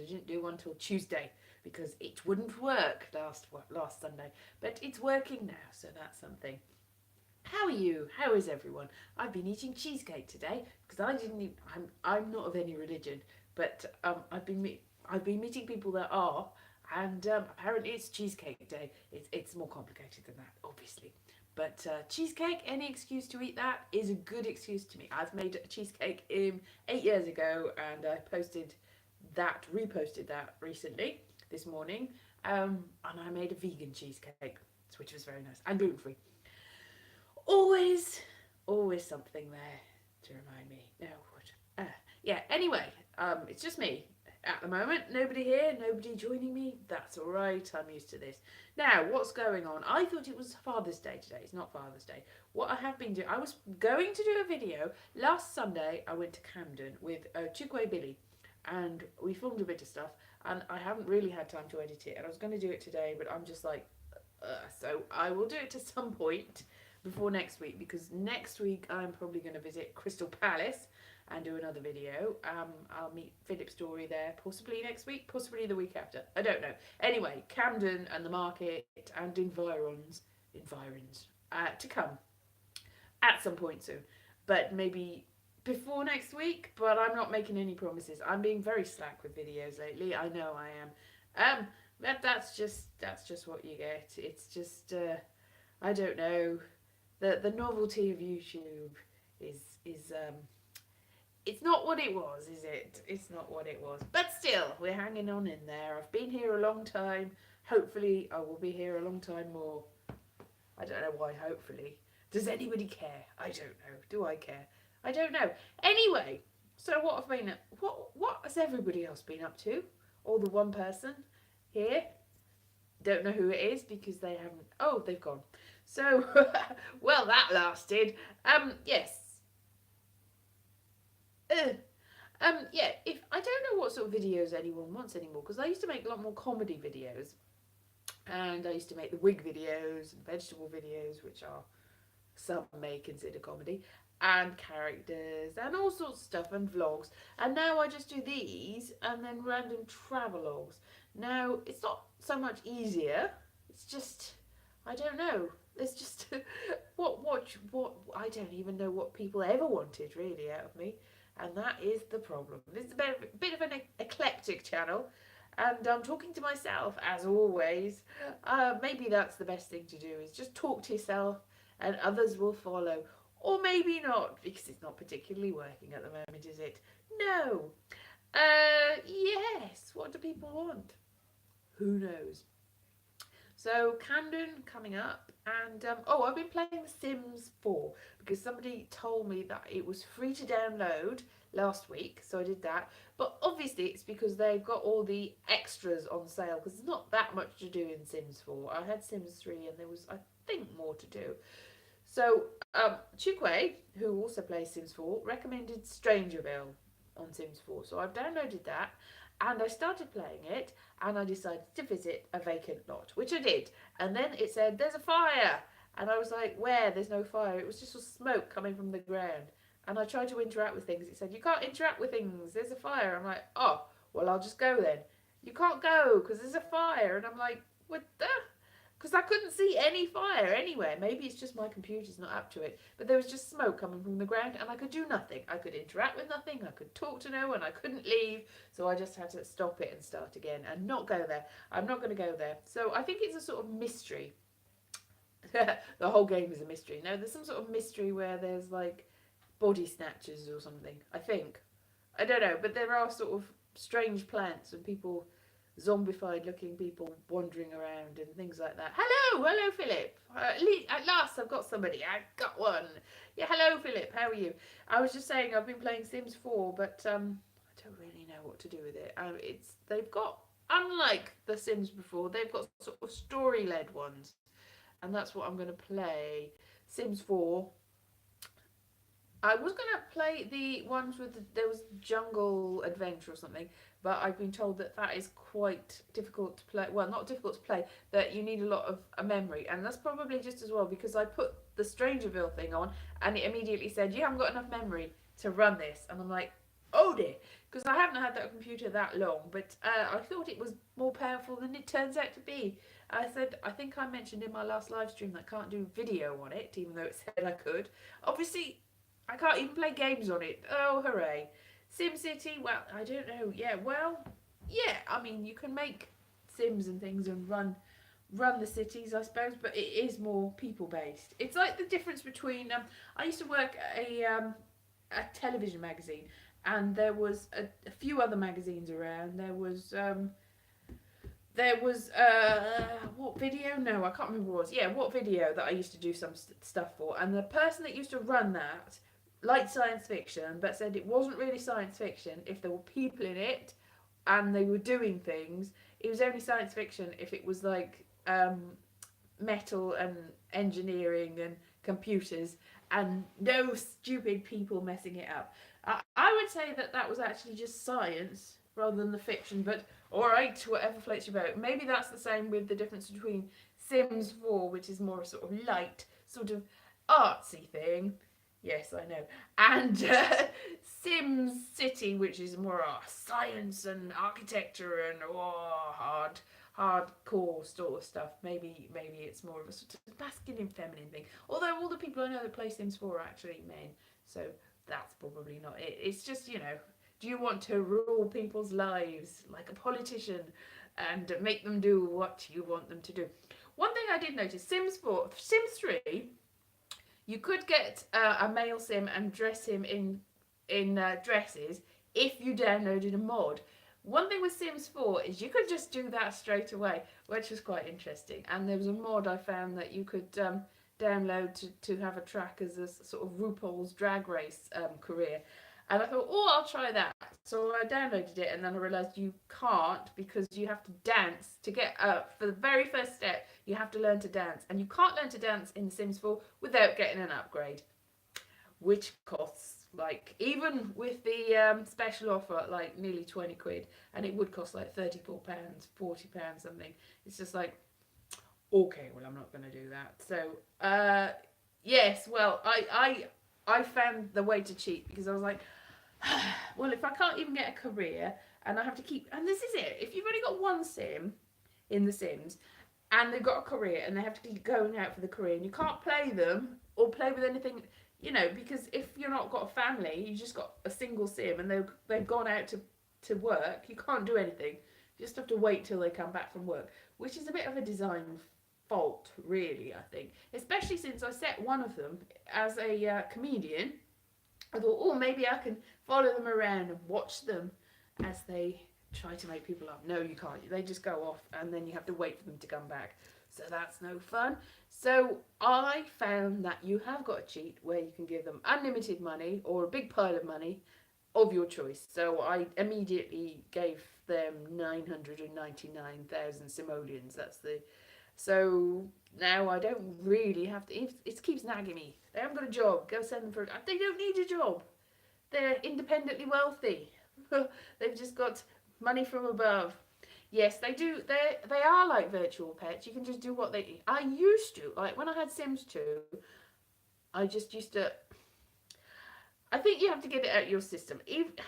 I didn't do one till Tuesday because it wouldn't work last Sunday. But it's working now, so that's something. How are you? How is everyone? I've been eating cheesecake today because I didn't. I'm not of any religion, but I've been meeting people that are, and apparently it's cheesecake day. It's more complicated than that, obviously. But cheesecake, any excuse to eat that is a good excuse to me. I've made a cheesecake 8 years ago, and I reposted that recently this morning, and I made a vegan cheesecake, which was very nice and gluten free. Always, always something there to remind me. No, what? Yeah. Anyway, it's just me at the moment. Nobody here. Nobody joining me. That's all right. I'm used to this. Now, what's going on? I thought it was Father's Day today. It's not Father's Day. What I have been doing, I was going to do a video last Sunday. I went to Camden with Chukwe Billy, and we filmed a bit of stuff. And I haven't really had time to edit it. And I was going to do it today, but I'm just like, so I will do it at some point before next week, because next week I'm probably going to visit Crystal Palace and do another video. I'll meet Philip Story there, possibly next week, possibly the week after. I don't know. Anyway, Camden and the market and environs to come at some point soon, but maybe before next week. But I'm not making any promises. I'm being very slack with videos lately. I know I am. That's just what you get. It's just I don't know. The novelty of YouTube is it's not what it was, is it? It's not what it was. But still, we're hanging on in there. I've been here a long time. Hopefully I will be here a long time more. I don't know why hopefully. Does anybody care? I don't know. Do I care? I don't know. Anyway, so what has everybody else been up to? Or the one person here? Don't know who it is because they haven't. Oh, they've gone. So, well, that lasted. Yes. Yeah. If I don't know what sort of videos anyone wants anymore, because I used to make a lot more comedy videos, and I used to make the wig videos and vegetable videos, which are some may consider comedy, and characters and all sorts of stuff and vlogs. And now I just do these and then random travelogues. Now it's not so much easier. It's just I don't know. It's just what I don't even know what people ever wanted really out of me, and that is the problem. This is a bit of an eclectic channel, and I'm talking to myself as always. Maybe that's the best thing to do, is just talk to yourself, and others will follow. Or maybe not, because it's not particularly working at the moment, is it? No. Yes. What do people want? Who knows? So Camden coming up, and I've been playing The Sims 4 because somebody told me that it was free to download last week, so I did that. But obviously it's because they've got all the extras on sale, because there's not that much to do in Sims 4. I had Sims 3 and there was, I think, more to do. So Chukwe, who also plays Sims 4, recommended Strangerville on Sims 4, so I've downloaded that. And I started playing it, and I decided to visit a vacant lot, which I did. And then it said, there's a fire. And I was like, where? There's no fire. It was just a smoke coming from the ground. And I tried to interact with things. It said, you can't interact with things. There's a fire. I'm like, oh, well, I'll just go then. You can't go because there's a fire. And I'm like, what the? Because I couldn't see any fire anywhere. Maybe it's just my computer's not up to it. But there was just smoke coming from the ground, and I could do nothing. I could interact with nothing. I could talk to no one. I couldn't leave. So I just had to stop it and start again and not go there. I'm not going to go there. So I think it's a sort of mystery. The whole game is a mystery. No, there's some sort of mystery where there's like body snatchers or something. I think. I don't know. But there are sort of strange plants and people, zombified looking people wandering around and things like that. Hello Philip. At last I've got somebody. I've got one. Yeah, hello Philip. How are you? I was just saying I've been playing Sims 4, but I don't really know what to do with it. They've got, unlike the Sims before, they've got sort of story led ones, and that's what I'm going to play. Sims 4. I was going to play the ones with there was jungle adventure or something, but I've been told that that is quite difficult to play. Well, not difficult to play, that you need a lot of a memory, and that's probably just as well, because I put the Strangerville thing on and it immediately said you haven't got enough memory to run this, and I'm like, Oh dear, because I haven't had that computer that long, but I thought it was more powerful than it turns out to be. I think I mentioned in my last live stream that I can't do video on it, even though it said I could. Obviously, I can't even play games on it. Oh, hooray. SimCity, well, I don't know. Yeah, well, yeah, I mean, you can make Sims and things and run the cities, I suppose, but it is more people based. It's like the difference between I used to work at a television magazine, and there was a few other magazines around. There was what video? No, I can't remember what it was. Yeah, what video that I used to do some stuff for, and the person that used to run that liked science fiction, but said it wasn't really science fiction if there were people in it and they were doing things. It was only science fiction if it was like metal and engineering and computers and no stupid people messing it up. I would say that that was actually just science rather than the fiction, but alright, whatever floats your boat. Maybe that's the same with the difference between Sims 4, which is more a sort of light, sort of artsy thing. Yes, I know. And Sims City, which is more science and architecture and hardcore sort of stuff. Maybe it's more of a sort of masculine, feminine thing. Although all the people I know that play Sims 4 are actually men, so that's probably not it. It's just, do you want to rule people's lives like a politician and make them do what you want them to do? One thing I did notice, Sims 4, Sims 3, you could get a male sim and dress him in dresses if you downloaded a mod. One thing with Sims 4 is you could just do that straight away, which was quite interesting. And there was a mod I found that you could download to have a track as a sort of RuPaul's Drag Race career. And I thought, oh, I'll try that. So I downloaded it, and then I realised you can't, because you have to dance to get up. For the very first step, you have to learn to dance. And you can't learn to dance in Sims 4 without getting an upgrade, which costs, like, even with the special offer, like nearly 20 quid. And it would cost like £34, £40 something. It's just like, okay, well, I'm not going to do that. So, yes, well, I found the way to cheat, because I was like, well, if I can't even get a career and I have to keep, and this is it, if you've only got one sim in The Sims and they've got a career and they have to keep going out for the career and you can't play them or play with anything, because if you're not got a family, you just got a single sim and they've gone out to work, you can't do anything. You just have to wait till they come back from work, which is a bit of a design fault, really, I think. Especially since I set one of them as a comedian. I thought, oh, maybe I can follow them around and watch them as they try to make people laugh. No, you can't. They just go off and then you have to wait for them to come back. So that's no fun. So I found that you have got a cheat where you can give them unlimited money or a big pile of money of your choice. So I immediately gave them 999,000 simoleons. So now I don't really have to. It keeps nagging me. They haven't got a job. Go send them for. They don't need a job. They're independently wealthy. They've just got money from above. Yes, they do. They are like virtual pets. You can just do what they. I used to, like when I had Sims 2. I just used to. I think you have to get it out of your system.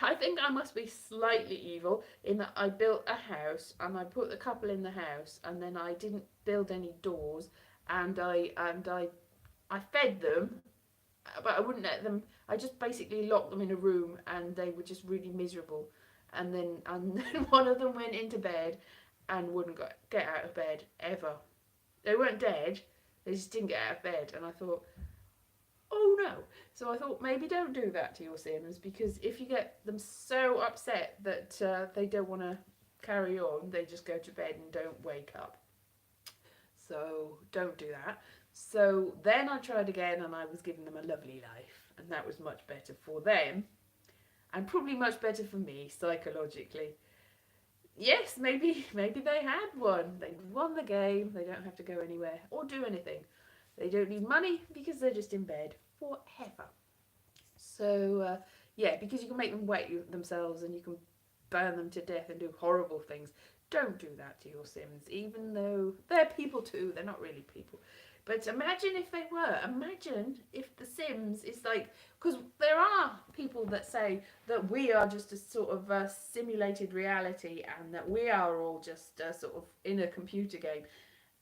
I think I must be slightly evil in that I built a house and I put the couple in the house and then I didn't build any doors and I fed them, but I wouldn't let them. I just basically locked them in a room and they were just really miserable. And then one of them went into bed and wouldn't get out of bed ever. They weren't dead. They just didn't get out of bed. And I thought, oh no. So I thought, maybe don't do that to your Sims, because if you get them so upset that they don't want to carry on, they just go to bed and don't wake up. So don't do that. So then I tried again and I was giving them a lovely life, and that was much better for them and probably much better for me psychologically. Yes, maybe they had won. They won the game. They don't have to go anywhere or do anything. They don't need money because they're just in bed forever. So, yeah, because you can make them wet themselves and you can burn them to death and do horrible things. Don't do that to your Sims, even though they're people too. They're not really people. But imagine if they were. Imagine if The Sims is like, because there are people that say that we are just a sort of simulated reality and that we are all just sort of in a computer game,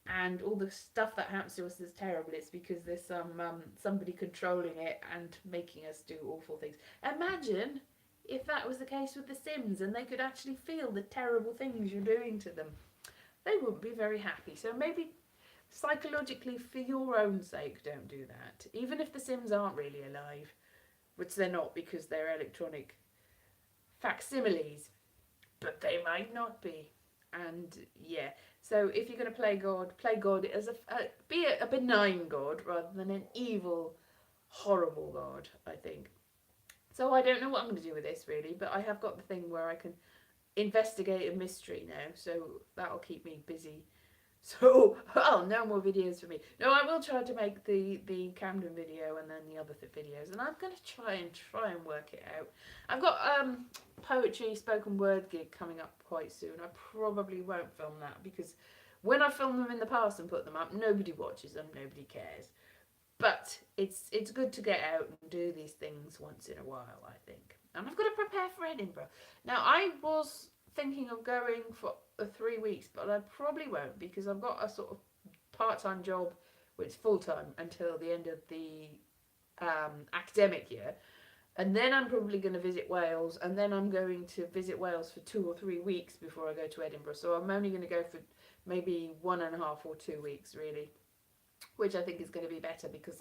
and all the stuff that happens to us is terrible. It's because there's somebody controlling it and making us do awful things. Imagine if that was the case with The Sims and they could actually feel the terrible things you're doing to them. They wouldn't be very happy. So maybe psychologically, for your own sake, don't do that. Even if The Sims aren't really alive, which they're not because they're electronic facsimiles, but they might not be. And yeah, so if you're going to play God as be a benign God rather than an evil, horrible God, I think. So I don't know what I'm going to do with this really, but I have got the thing where I can investigate a mystery now, so that'll keep me busy. So, well, no more videos for me. No, I will try to make the Camden video and then the other videos, and I'm going to try and work it out. I've got poetry spoken word gig coming up quite soon. I probably won't film that because when I filmed them in the past and put them up, nobody watches them, nobody cares. But it's good to get out and do these things once in a while, I think. And I've got to prepare for Edinburgh. Now, I was thinking of going for 3 weeks, but I probably won't because I've got a sort of part-time job, which is full-time until the end of the academic year. And then I'm probably going to visit Wales, and then I'm going to visit Wales for 2 or 3 weeks before I go to Edinburgh. So I'm only going to go for maybe 1.5 or 2 weeks, really, which I think is going to be better because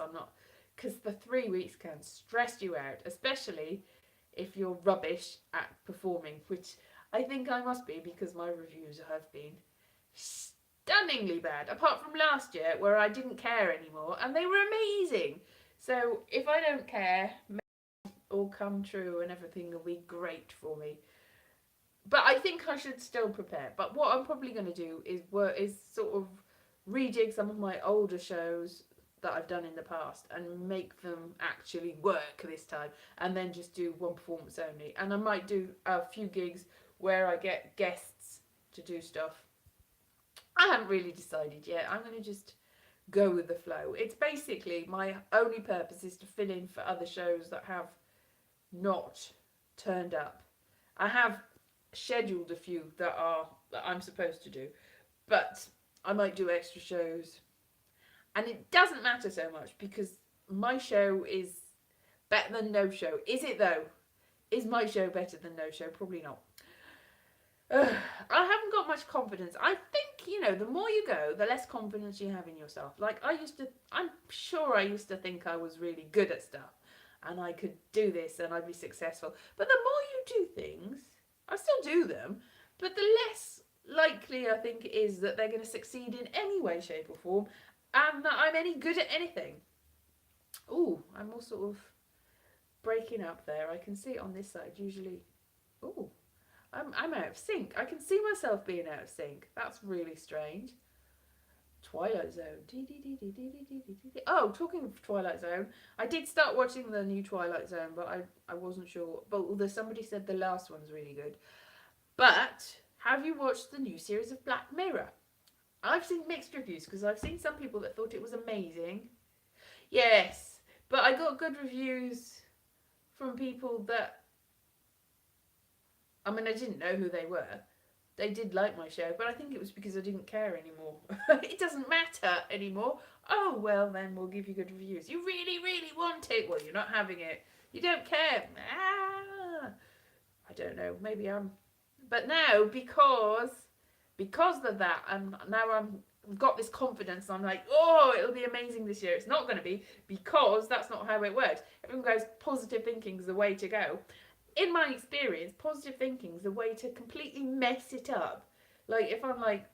because the 3 weeks can stress you out, especially if you're rubbish at performing, which I think I must be because my reviews have been stunningly bad, apart from last year where I didn't care anymore and they were amazing. So if I don't care, all come true and everything will be great for me. But I think I should still prepare. But what I'm probably going to do is sort of rejig some of my older shows that I've done in the past and make them actually work this time, and then just do one performance only. And I might do a few gigs where I get guests to do stuff. I haven't really decided yet. I'm going to just go with the flow. It's basically my only purpose is to fill in for other shows that have not turned up. I have scheduled a few that I'm supposed to do, but I might do extra shows. And it doesn't matter so much because my show is better than no show. Is it though? Is my show better than no show? Probably not. I haven't got much confidence. I think, the more you go, the less confidence you have in yourself. Like I'm sure I used to think I was really good at stuff and I could do this and I'd be successful. But the more you do things, I still do them, but the less likely I think it is that they're going to succeed in any way, shape or form, and that I'm any good at anything. Ooh, I'm all sort of breaking up there. I can see it on this side usually. Ooh, I'm out of sync. I can see myself being out of sync. That's really strange. Twilight Zone. Oh, talking of Twilight Zone, I did start watching the new Twilight Zone, but I wasn't sure. But somebody said the last one's really good. But have you watched the new series of Black Mirror? I've seen mixed reviews because I've seen some people that thought it was amazing. Yes, but I got good reviews from people that, I didn't know who they were. They did like my show, but I think it was because I didn't care anymore. It doesn't matter anymore. Oh, well, then we'll give you good reviews. You really, really want it. Well, you're not having it. You don't care. I don't know. Maybe I'm... But now, because of that, I've got this confidence. I'm like, oh, it'll be amazing this year. It's not going to be because that's not how it works. Everyone goes, positive thinking is the way to go. In my experience, positive thinking is the way to completely mess it up. Like, if I'm like,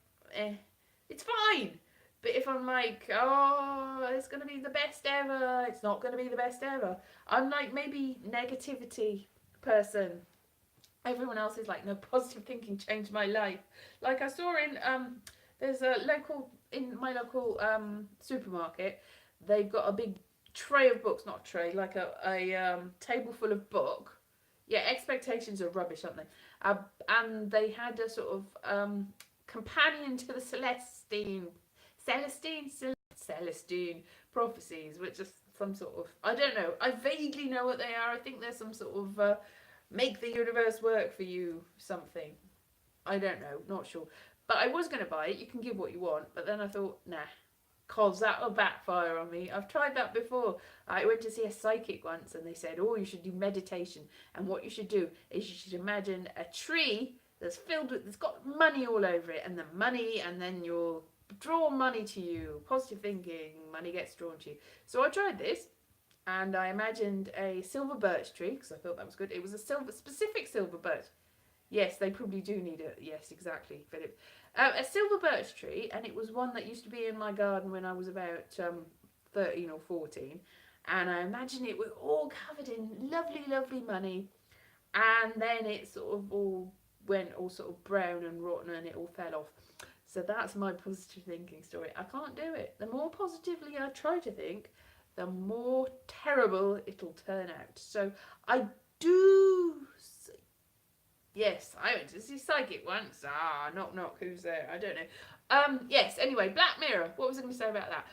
it's fine. But if I'm like, oh, it's going to be the best ever, it's not going to be the best ever. I'm like, maybe negativity person. Everyone else is like, no, positive thinking changed my life. Like I saw there's in my local supermarket, they've got a big tray of books, not a tray, like a table full of book. Yeah, expectations are rubbish, aren't they? And they had a sort of companion to the Celestine Celestine prophecies, which are some sort of, I don't know, I vaguely know what they are. I think there's some sort of make the universe work for you something. I don't know, not sure. But I was going to buy it. You can give what you want. But then I thought, nah, cause that'll backfire on me. I've tried that before. I went to see a psychic once and they said, oh, you should do meditation. And what you should do is you should imagine a tree that's filled with, it's got money all over it, and the money, and then you'll draw money to you. Positive thinking, money gets drawn to you. So I tried this and I imagined a silver birch tree because I thought that was good. It was a specific silver birch. Yes, they probably do need it. Yes, exactly, Philip. A silver birch tree, and it was one that used to be in my garden when I was about 13 or 14. And I imagine it was all covered in lovely, lovely money. And then it sort of all went all sort of brown and rotten and it all fell off. So that's my positive thinking story. I can't do it. The more positively I try to think, the more terrible it'll turn out. So I do. Yes, I went to see psychic once. Knock knock, who's there? I don't know. Yes, anyway, Black Mirror. What was I going to say about that?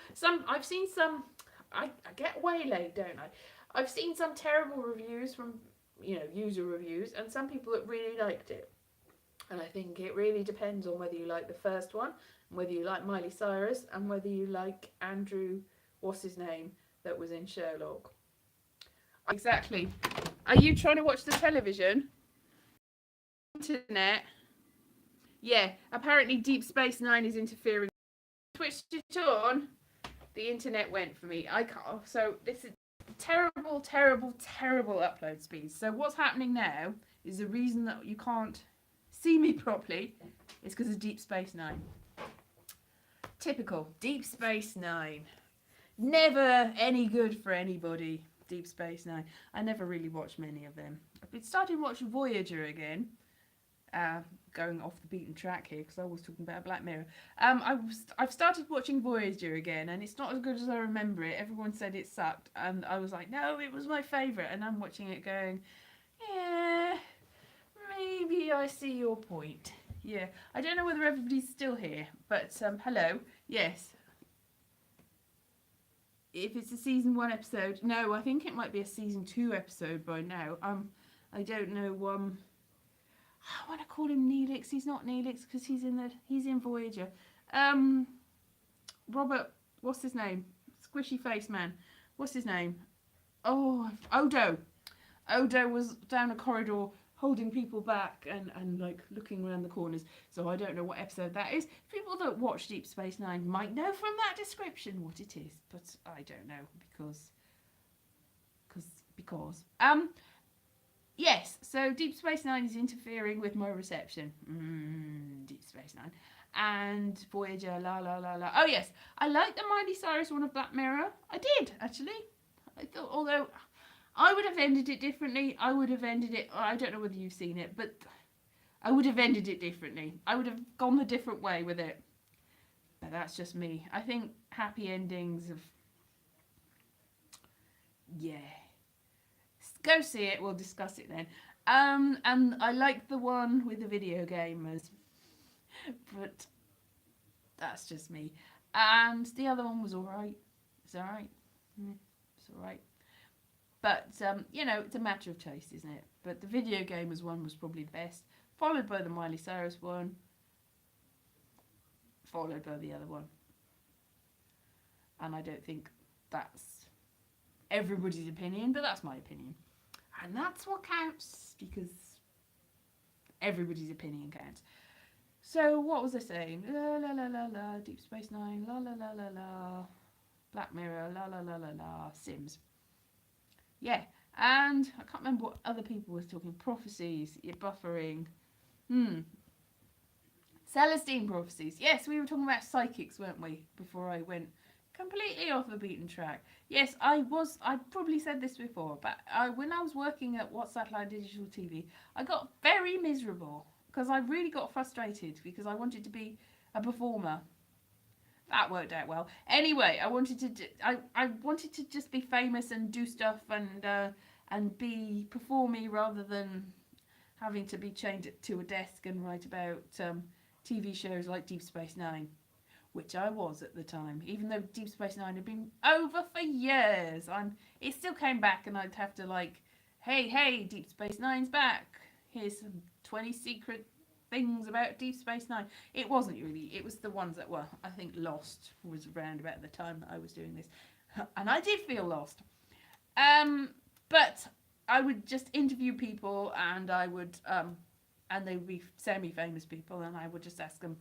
I've seen some, I get waylaid, don't I? I've seen some terrible reviews from, user reviews, and some people that really liked it. And I think it really depends on whether you like the first one, and whether you like Miley Cyrus, and whether you like Andrew, what's his name, that was in Sherlock. Exactly. Are you trying to watch the television? Internet. Yeah, apparently Deep Space Nine is interfering. Switched it on, the internet went for me. I can't. So this is terrible, terrible, terrible upload speeds. So what's happening now is the reason that you can't see me properly is because of Deep Space Nine. Typical Deep Space Nine. Never any good for anybody. Deep Space Nine. I never really watched many of them. I've been starting to watch Voyager again. Going off the beaten track here because I was talking about Black Mirror. I've started watching Voyager again, and it's not as good as I remember it. Everyone said it sucked, and I was like, no, it was my favourite. And I'm watching it going, yeah, maybe I see your point. Yeah, I don't know whether everybody's still here, but hello, yes. If it's a season 1 episode, no, I think it might be a season 2 episode by now. I don't know. I want to call him Neelix. He's not Neelix because he's in Voyager. Robert, what's his name? Squishy face man. What's his name? Oh, Odo. Odo was down a corridor holding people back and like looking around the corners. So I don't know what episode that is. People that watch Deep Space Nine might know from that description what it is, but I don't know because. Yes, so Deep Space Nine is interfering with my reception. Deep Space Nine. And Voyager, la la la la. Oh yes, I like the Miley Cyrus one of Black Mirror. I did, actually. I thought, although I would have ended it differently. I would have ended it, I don't know whether you've seen it, but I would have ended it differently. I would have gone the different way with it. But that's just me. I think happy endings of... Yeah. Go see it, we'll discuss it then. And I like the one with the video gamers, but that's just me. And the other one was alright. It's alright. It's alright. But, it's a matter of taste, isn't it? But the video gamers one was probably the best, followed by the Miley Cyrus one, followed by the other one. And I don't think that's everybody's opinion, but that's my opinion. And that's what counts, because everybody's opinion counts. So, what was I saying? La la la la la, Deep Space Nine, la la la la la, Black Mirror, la la la la la, Sims. Yeah, and I can't remember what other people were talking. Prophecies, buffering. Celestine prophecies. Yes, we were talking about psychics, weren't we, before I went completely off the beaten track. Yes, I probably said this before, but when I was working at What Satellite Digital TV, I got very miserable because I really got frustrated because I wanted to be a performer. That worked out well. Anyway, I wanted to just be famous and do stuff and be performy rather than having to be chained to a desk and write about TV shows like Deep Space Nine. which I was at the time, even though Deep Space Nine had been over for years. It still came back, and I'd have to like, hey, Deep Space Nine's back. Here's some 20 secret things about Deep Space Nine. It wasn't really. It was the ones that were. I think Lost was around about the time that I was doing this, and I did feel lost. But I would just interview people, and I would and they would be semi-famous people, and I would just ask them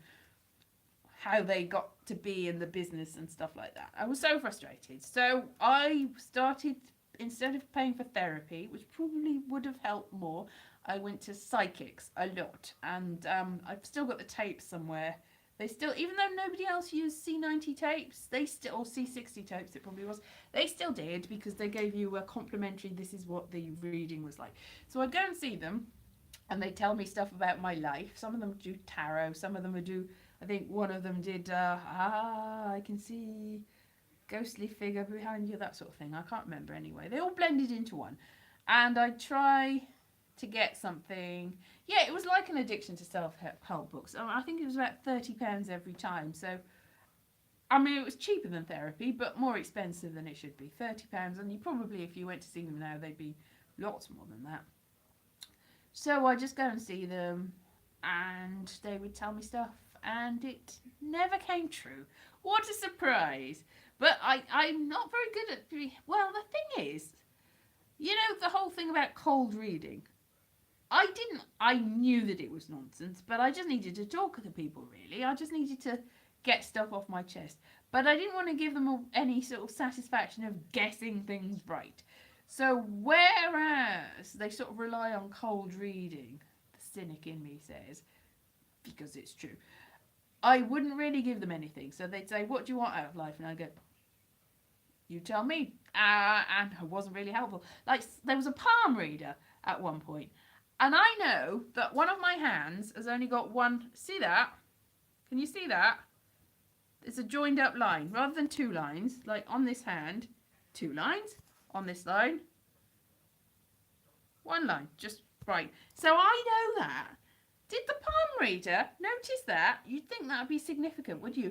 how they got to be in the business and stuff like that. I was so frustrated. So I started, instead of paying for therapy, which probably would have helped more, I went to psychics a lot. And I've still got the tapes somewhere. They still, even though nobody else used C90 tapes, they still, or C60 tapes it probably was, they still did, because they gave you a complimentary, this is what the reading was like. So I'd go and see them, and they tell me stuff about my life. Some of them do tarot, some of them would do, I think one of them did, I can see ghostly figure behind you, that sort of thing. I can't remember anyway. They all blended into one. And I'd try to get something. Yeah, it was like an addiction to self-help books. I think it was about £30 every time. So, I mean, it was cheaper than therapy, but more expensive than it should be. £30, and you probably, if you went to see them now, they'd be lots more than that. So I just go and see them, and they would tell me stuff, and it never came true. What a surprise! But I'm not very good at. Well, the thing is, you know, the whole thing about cold reading. I knew that it was nonsense, but I just needed to talk to people, really. I just needed to get stuff off my chest. But I didn't want to give them any sort of satisfaction of guessing things right. So, whereas they sort of rely on cold reading, the cynic in me says, because it's true, I wouldn't really give them anything. So they'd say, "What do you want out of life?" And I'd go, "You tell me." And it wasn't really helpful. Like, there was a palm reader at one point, and I know that one of my hands has only got one. See that? Can you see that? It's a joined up line rather than two lines. Like on this hand, two lines. On this line, one line. Just right. So I know that. Did the palm reader notice that? You'd think that would be significant, would you?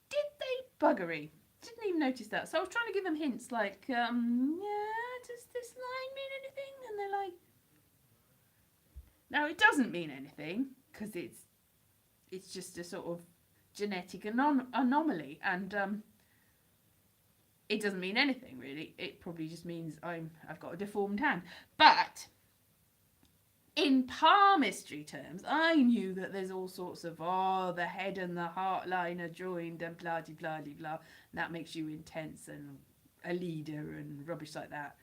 Did they buggery? Didn't even notice that. So I was trying to give them hints like, yeah, does this line mean anything? And they're like, no, it doesn't mean anything, because it's just a sort of genetic anomaly, and it doesn't mean anything really. It probably just means I've got a deformed hand. But in palmistry terms, I knew that there's all sorts of, the head and the heart line are joined and blah de blah de blah. And that makes you intense and a leader and rubbish like that.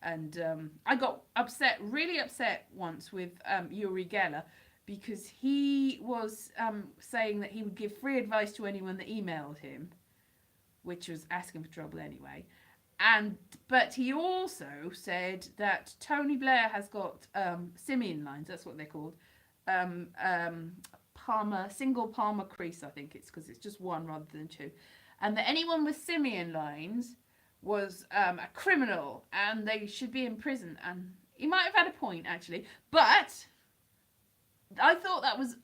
And I got upset, really upset once with Uri Geller, because he was saying that he would give free advice to anyone that emailed him, which was asking for trouble anyway. But he also said that Tony Blair has got simian lines. That's what they're called. Single palmar crease, I think it's, because it's just one rather than two. And that anyone with simian lines was a criminal and they should be in prison. And he might have had a point, actually. But I thought that was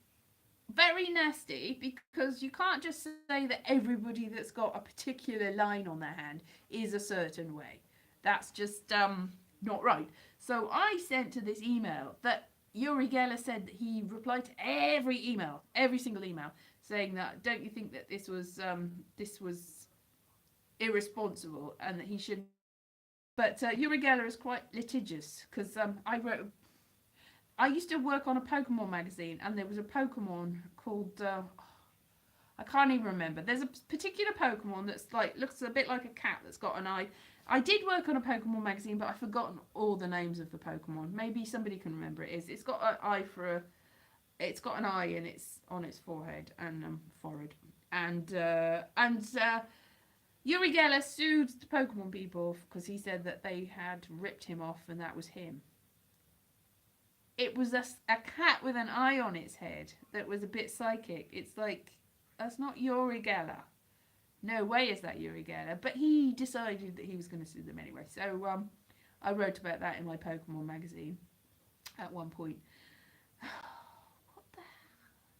very nasty, because you can't just say that everybody that's got a particular line on their hand is a certain way. That's just not right. So I sent to this email that Uri Geller said that he replied to every single email, saying that, don't you think that this was irresponsible and that he shouldn't. But Uri Geller is quite litigious, because I used to work on a Pokemon magazine, and there was a Pokemon called I can't even remember. There's a particular Pokemon that's like looks a bit like a cat that's got an eye. I did work on a Pokemon magazine, but I've forgotten all the names of the Pokemon. Maybe somebody can remember it. It's got an eye it's got an eye in its on its forehead and forehead, and Uri Geller sued the Pokemon people because he said that they had ripped him off, and that was him. It was a cat with an eye on its head that was a bit psychic. It's like, that's not Uri Geller. No way is that Uri Geller. But he decided that he was going to sue them anyway. So I wrote about that in my Pokemon magazine at one point. What the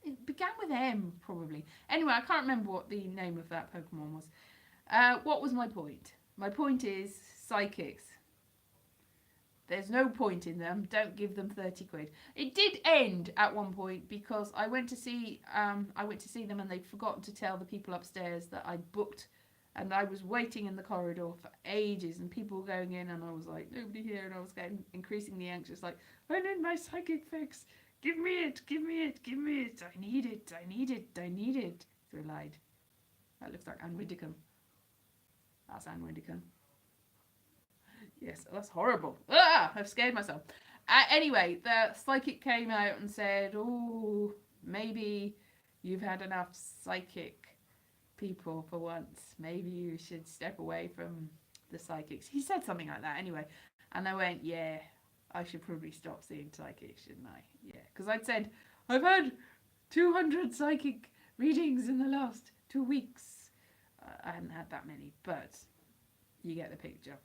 hell? began with M, probably. Anyway, I can't remember what the name of that Pokemon was. What was my point? My point is psychics. There's no point in them. Don't give them 30 quid. It did end at one point because I went to see them and they'd forgotten to tell the people upstairs that I'd booked, and I was waiting in the corridor for ages and people were going in and I was like, nobody here, and I was getting increasingly anxious, like, I need my psychic fix. Give me it, give me it, give me it. I need it, I need it, I need it. So I lied. That looks like Anne Widdecombe. That's Anne Widdecombe. Yes, that's horrible. Ah, I've scared myself. Anyway, the psychic came out and said, oh, maybe you've had enough psychic people for once. Maybe you should step away from the psychics. He said something like that anyway. And I went, yeah, I should probably stop seeing psychics, shouldn't I? Yeah, because I'd said, I've had 200 psychic readings in the last 2 weeks. I hadn't had that many, but you get the picture.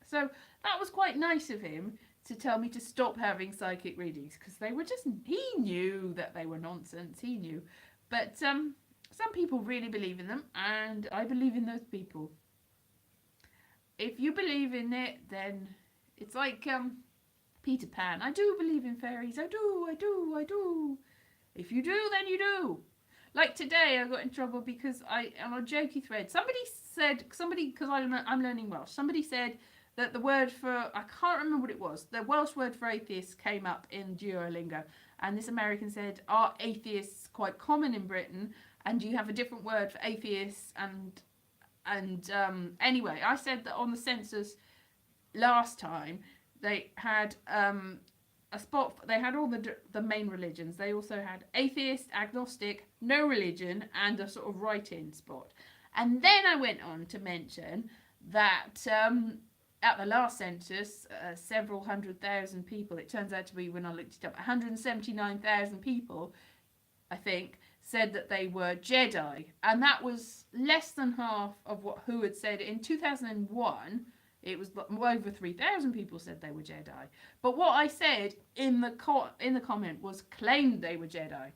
So that was quite nice of him to tell me to stop having psychic readings, because they were just, he knew that they were nonsense, he knew. But some people really believe in them, and I believe in those people. If you believe in it, then it's like Peter Pan. I do believe in fairies. I do, I do, I do. If you do, then you do. Like today, I got in trouble because on a jokey thread, somebody, because I'm learning Welsh, somebody said that the word for, I can't remember what it was, the Welsh word for atheist came up in Duolingo, and this American said, are atheists quite common in Britain, and do you have a different word for atheists? And anyway, I said that on the census last time, they had a spot, they had all the main religions. They also had atheist, agnostic, no religion, and a sort of write-in spot. And then I went on to mention that at the last census, several 100,000 people, it turns out to be, when I looked it up, 179,000 people, I think, said that they were Jedi. And that was less than half of who had said in 2001. It was over 3,000 people said they were Jedi. But what I said in the comment was claimed they were Jedi.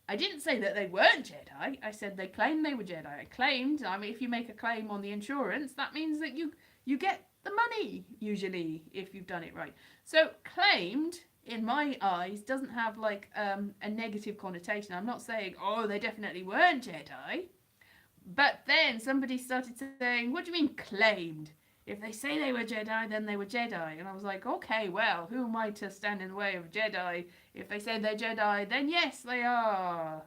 I didn't say that they weren't Jedi. I said they claimed they were Jedi. I claimed, I mean, if you make a claim on the insurance, that means that you get the money, usually, if you've done it right. So claimed, in my eyes, doesn't have like a negative connotation. I'm not saying, oh, they definitely weren't Jedi. But then somebody started saying, what do you mean claimed? If they say they were Jedi, then they were Jedi. And I was like, okay, well, who am I to stand in the way of Jedi? If they say they're Jedi, then yes, they are.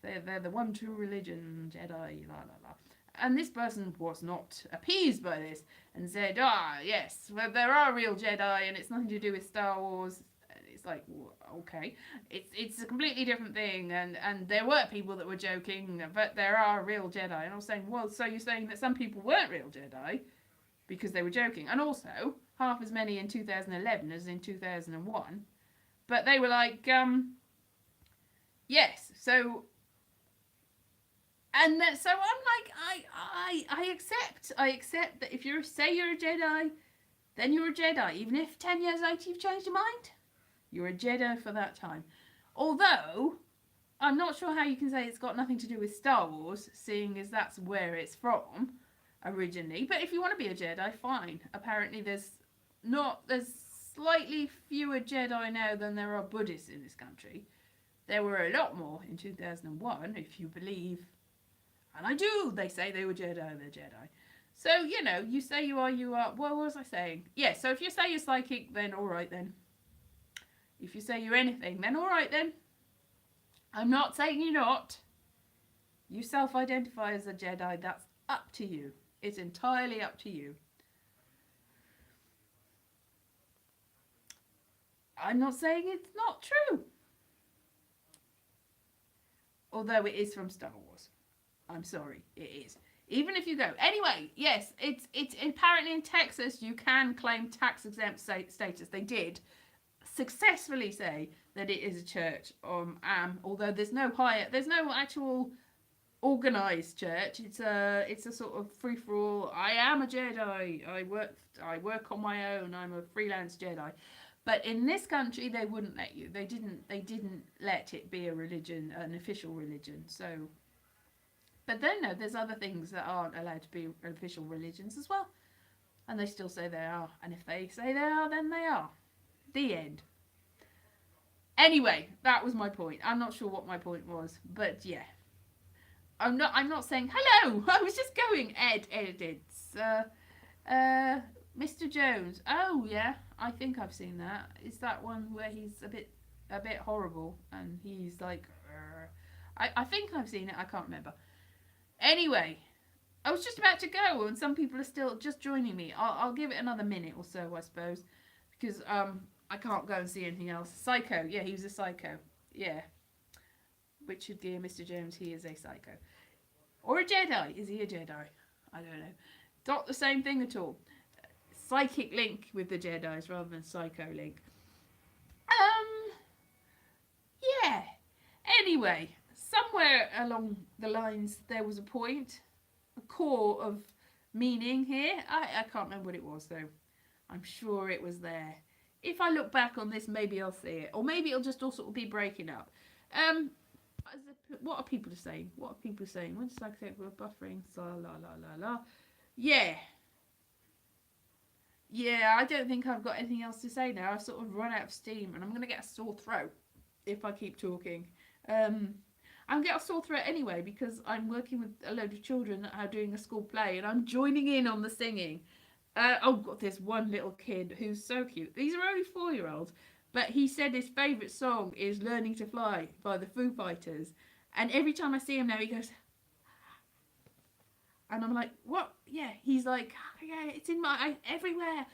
They're the one true religion, Jedi, la la la. And this person was not appeased by this and said, yes, well, there are real Jedi and it's nothing to do with Star Wars. It's like, okay, it's a completely different thing, and there were people that were joking, but there are real Jedi. And I was saying, well, so you're saying that some people weren't real Jedi because they were joking, and also half as many in 2011 as in 2001, but they were like, yes, so. And so I'm like, I accept that if you say you're a Jedi, then you're a Jedi. Even if 10 years later you've changed your mind, you're a Jedi for that time. Although, I'm not sure how you can say it's got nothing to do with Star Wars, seeing as that's where it's from originally. But if you want to be a Jedi, fine. Apparently there's slightly fewer Jedi now than there are Buddhists in this country. There were a lot more in 2001, if you believe. And I do. They say they were Jedi, they're Jedi. So, you say you are. What was I saying? Yeah, so if you say you're psychic, then all right then. If you say you're anything, then all right then. I'm not saying you're not. You self-identify as a Jedi. That's up to you. It's entirely up to you. I'm not saying it's not true. Although it is from Star Wars. I'm sorry, it is. Even if you go. Anyway, yes, it's apparently in Texas you can claim tax exempt status. They did successfully say that it is a church. Although there's no actual organized church. It's a sort of free for all. I am a Jedi. I work on my own. I'm a freelance Jedi. But in this country, they wouldn't let you. They didn't let it be a religion, an official religion. So, but then no, there's other things that aren't allowed to be official religions as well, and they still say they are. And if they say they are, then they are. The end. Anyway, that was my point. I'm not sure what my point was, but yeah. I'm not saying hello. I was just going. Ed. It's Mr. Jones. Oh yeah, I think I've seen that. Is that one where he's a bit horrible and he's like, I think I've seen it. I can't remember. Anyway, I was just about to go, and some people are still just joining me. I'll give it another minute or so, I suppose, because I can't go and see anything else. Psycho. Yeah, he was a psycho. Yeah. Richard Gere, Mr. Jones, he is a psycho. Or a Jedi. Is he a Jedi? I don't know. Not the same thing at all. Psychic link with the Jedis rather than psycho link. Yeah. Anyway, somewhere along the lines there was a point, a core of meaning here. I can't remember what it was though. I'm sure it was there. If I look back on this, maybe I'll see it. Or maybe it'll just also be breaking up. What are people saying? What are people saying? When does psychic we're buffering? La la la la la. Yeah. Yeah, I don't think I've got anything else to say now. I've sort of run out of steam and I'm going to get a sore throat if I keep talking. I'm going to get a sore throat anyway because I'm working with a load of children that are doing a school play and I'm joining in on the singing. Oh, God, there's one little kid who's so cute. These are only 4-year-olds, but he said his favourite song is Learning to Fly by the Foo Fighters. And every time I see him now, he goes, and I'm like, what? Yeah, he's like, yeah, it's in my, everywhere.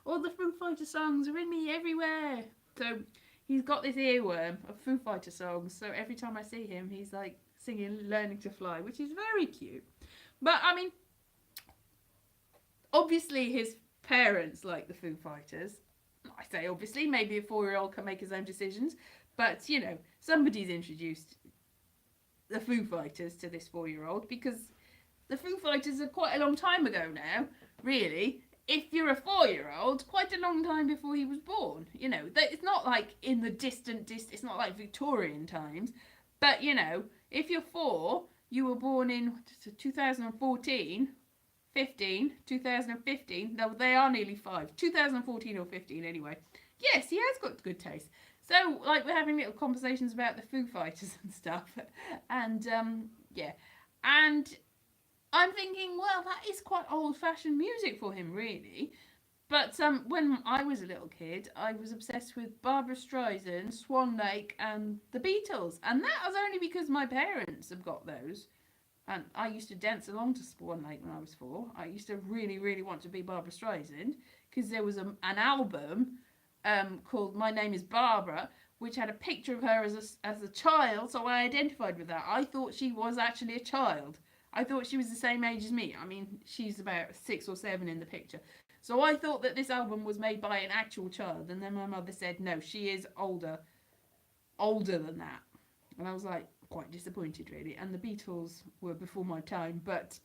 All the Foo Fighter songs are in me everywhere. So he's got this earworm of Foo Fighter songs. So every time I see him, he's like singing Learning to Fly, which is very cute. But I mean, obviously his parents like the Foo Fighters. I say obviously, maybe a 4-year-old can make his own decisions. But, you know, somebody's introduced the Foo Fighters to this 4-year-old because the Foo Fighters are quite a long time ago now, really. If you're a 4-year-old, quite a long time before he was born. You know, it's not like in the distant, it's not like Victorian times. But, you know, if you're 4, you were born in 2014, 2015. No, they are nearly 5. 2014 or 15 anyway. Yes, he has got good taste. So, like, we're having little conversations about the Foo Fighters and stuff. And, yeah. And I'm thinking, well, that is quite old-fashioned music for him, really. But when I was a little kid, I was obsessed with Barbra Streisand, Swan Lake, and the Beatles. And that was only because my parents have got those. And I used to dance along to Swan Lake when I was 4. I used to really, really want to be Barbra Streisand because there was an album called My Name is Barbara, which had a picture of her as a child, so I identified with that. I thought she was actually a child. I thought she was the same age as me. I mean, she's about 6 or 7 in the picture. So I thought that this album was made by an actual child, and then my mother said, no, she is older than that. And I was like, quite disappointed, really. And the Beatles were before my time, but,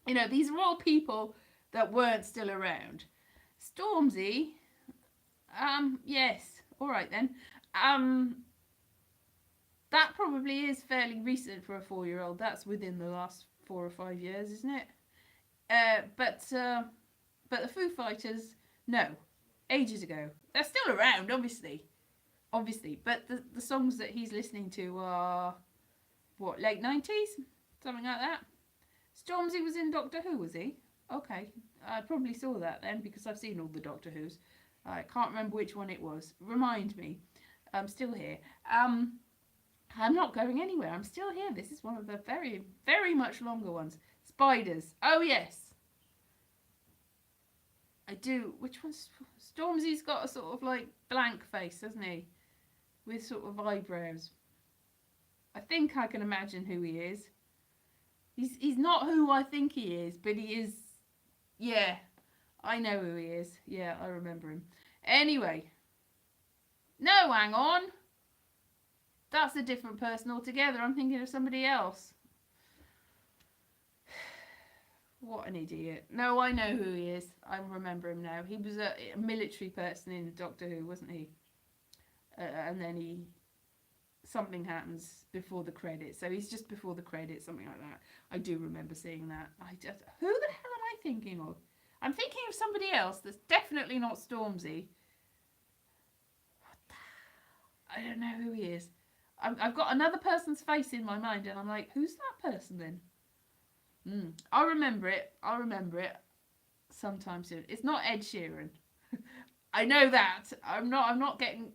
you know, these are all people that weren't still around. Stormzy... yes. All right then. That probably is fairly recent for a 4-year-old. That's within the last 4 or 5 years, isn't it? But the Foo Fighters, no, ages ago. They're still around, obviously. But the songs that he's listening to are, what, late 90s? Something like that. Stormzy was in Doctor Who, was he? Okay. I probably saw that then because I've seen all the Doctor Who's. I can't remember which one it was. Remind me. I'm still here. I'm not going anywhere. I'm still here. This is one of the very, very much longer ones. Spiders. Oh, yes. I do. Which one's... Stormzy's got a sort of like blank face, hasn't he? With sort of eyebrows. I think I can imagine who he is. He's not who I think he is, but he is... Yeah. I know who he is. Yeah, I remember him. Anyway. No, hang on. That's a different person altogether. I'm thinking of somebody else. What an idiot. No, I know who he is. I remember him now. He was a military person in Doctor Who, wasn't he? And then something happens before the credits. So he's just before the credits, something like that. I do remember seeing that. Who the hell am I thinking of? I'm thinking of somebody else that's definitely not Stormzy. I don't know who he is. I've got another person's face in my mind, and I'm like, who's that person then? I'll remember it. I'll remember it sometime soon. It's not Ed Sheeran. I know that. I'm not getting.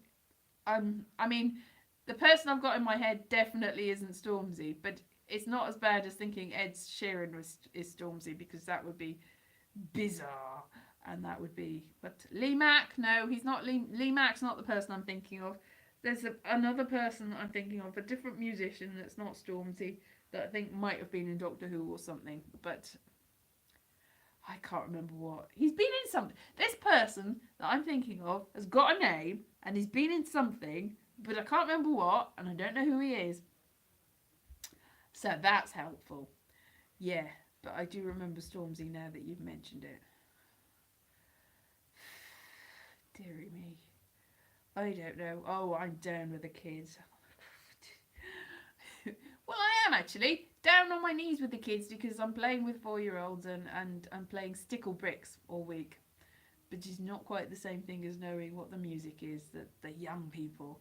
I mean, the person I've got in my head definitely isn't Stormzy, but it's not as bad as thinking Ed Sheeran is Stormzy, because that would be bizarre, and that would be. But Lee Mack, no, he's not. Lee Mack's not the person I'm thinking of. There's another person I'm thinking of, a different musician that's not Stormzy, that I think might have been in Doctor Who or something, but I can't remember what. He's been in something. This person that I'm thinking of has got a name, and he's been in something, but I can't remember what, and I don't know who he is. So that's helpful. Yeah, but I do remember Stormzy now that you've mentioned it. Deary me. I don't know. Oh, I'm down with the kids. Well, I am actually down on my knees with the kids, because I'm playing with 4-year-olds and I'm playing stickle bricks all week, which is not quite the same thing as knowing what the music is that the young people,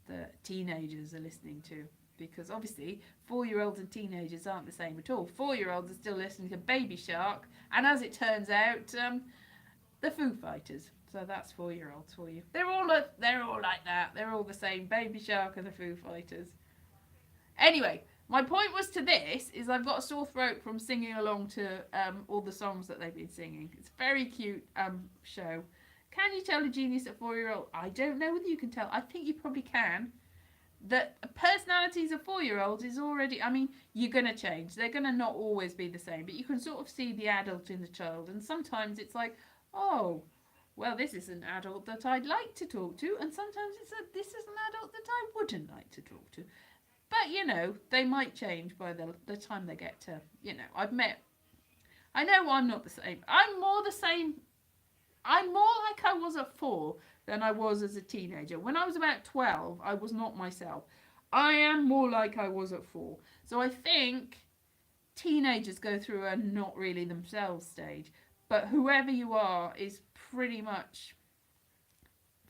the teenagers, are listening to. Because obviously 4-year-olds and teenagers aren't the same at all. 4-year-olds are still listening to Baby Shark, and as it turns out, the Foo Fighters. So that's 4-year-olds for you. They're all like that. They're all the same. Baby Shark and the Foo Fighters. Anyway, my point was to this is I've got a sore throat from singing along to all the songs that they've been singing. It's a very cute show. Can you tell a genius at 4-year-old? I don't know whether you can tell. I think you probably can. That personalities of 4-year-olds is already, I mean, you're going to change. They're going to not always be the same, but you can sort of see the adult in the child. And sometimes it's like, oh, well, this is an adult that I'd like to talk to. And sometimes this is an adult that I wouldn't like to talk to. But, you know, they might change by the time they get to, you know, I know I'm not the same. I'm more like I was at 4 than I was as a teenager. When I was about 12, I was not myself. I am more like I was at 4. So I think teenagers go through a not really themselves stage. But whoever you are is pretty much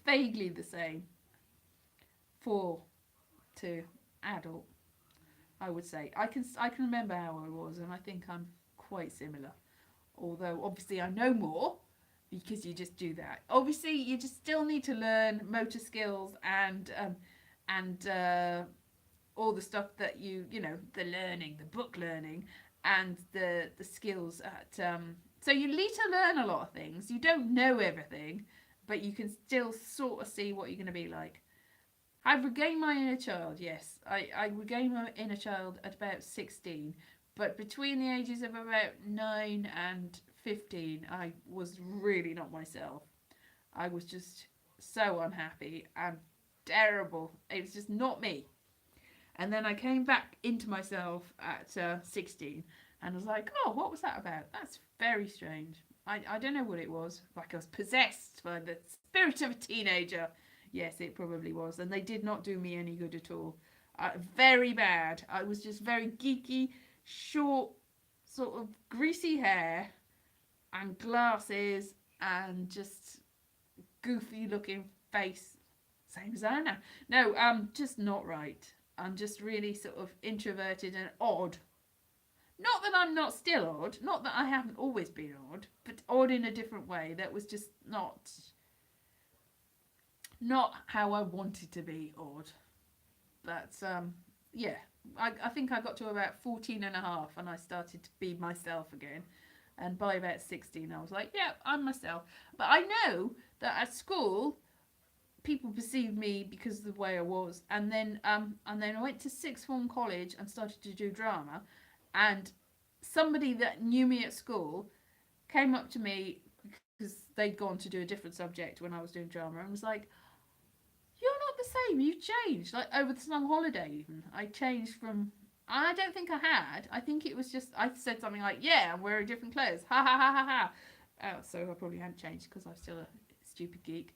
vaguely the same. 4 to adult, I would say. I can remember how I was, and I think I'm quite similar. Although obviously I know more, because you just do that. Obviously you just still need to learn motor skills and all the stuff that you know, the learning, the book learning, and the skills at so you need to learn a lot of things. You don't know everything, but you can still sort of see what you're going to be like. I've regained my inner child, yes. I regained my inner child at about 16. But between the ages of about 9 and 15, I was really not myself. I was just so unhappy and terrible. It was just not me. And then I came back into myself at 16 and was like, oh, what was that about? That's very strange. I don't know what it was. Like I was possessed by the spirit of a teenager. Yes, it probably was. And they did not do me any good at all. Very bad. I was just very geeky, short, sort of greasy hair and glasses and just goofy looking face. Same as I am now. No, just not right. I'm just really sort of introverted and odd. Not that I'm not still odd. Not that I haven't always been odd. But odd in a different way. That was just not how I wanted to be odd. But yeah, I think I got to about 14 and a half and I started to be myself again. And by about 16 I was like, yeah, I'm myself. But I know that at school people perceived me because of the way I was. And then I went to sixth form college and started to do drama, and somebody that knew me at school came up to me because they'd gone to do a different subject when I was doing drama and was like, you're not the same, you've changed. Like over the summer holiday even, I changed from I don't think I had. I think it was just I said something like, "Yeah, I'm wearing different clothes." Ha ha ha ha ha. So I probably hadn't changed because I'm still a stupid geek.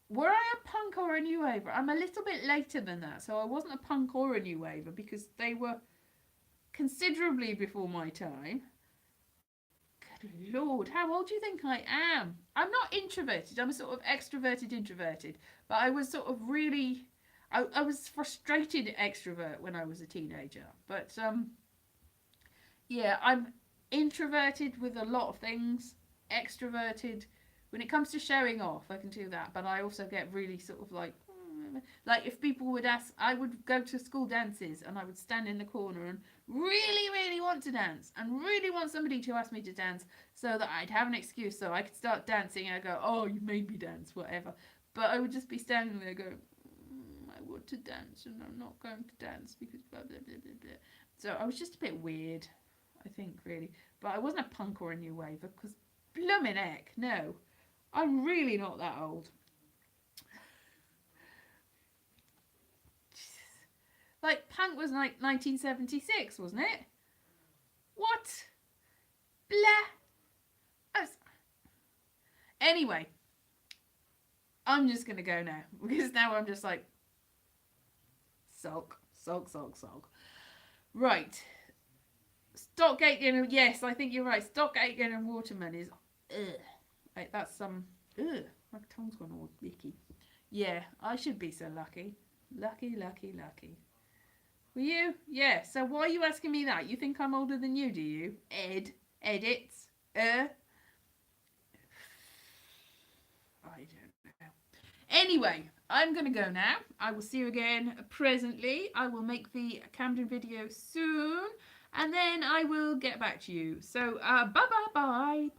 Were I a punk or a new waver? I'm a little bit later than that, so I wasn't a punk or a new waver because they were considerably before my time. Good Lord, how old do you think I am? I'm not introverted. I'm a sort of extroverted introverted, but I was sort of really, I was frustrated extrovert when I was a teenager. But yeah, I'm introverted with a lot of things, extroverted when it comes to showing off. I can do that, but I also get really sort of like if people would ask, I would go to school dances and I would stand in the corner and really, really want to dance and really want somebody to ask me to dance so that I'd have an excuse so I could start dancing and I'd go, oh, you made me dance, whatever. But I would just be standing there going, I want to dance and I'm not going to dance because blah, blah, blah, blah, blah. So I was just a bit weird, I think, really. But I wasn't a punk or a new waver because blooming heck, no. I'm really not that old. Like, punk was like 1976, wasn't it? What? Blah. Anyway, I'm just going to go now because now I'm just like, sulk. Right. Stock Aitken, yes, I think you're right. Stock Aitken and Waterman is, ugh. Like, that's some, ugh. My tongue's gone all icky. Yeah, I should be so lucky. Lucky. Were you? Yeah. So why are you asking me that? You think I'm older than you, do you? Edits. I don't know. Anyway, I'm going to go now. I will see you again presently. I will make the Camden video soon. And then I will get back to you. So, bye. Bye.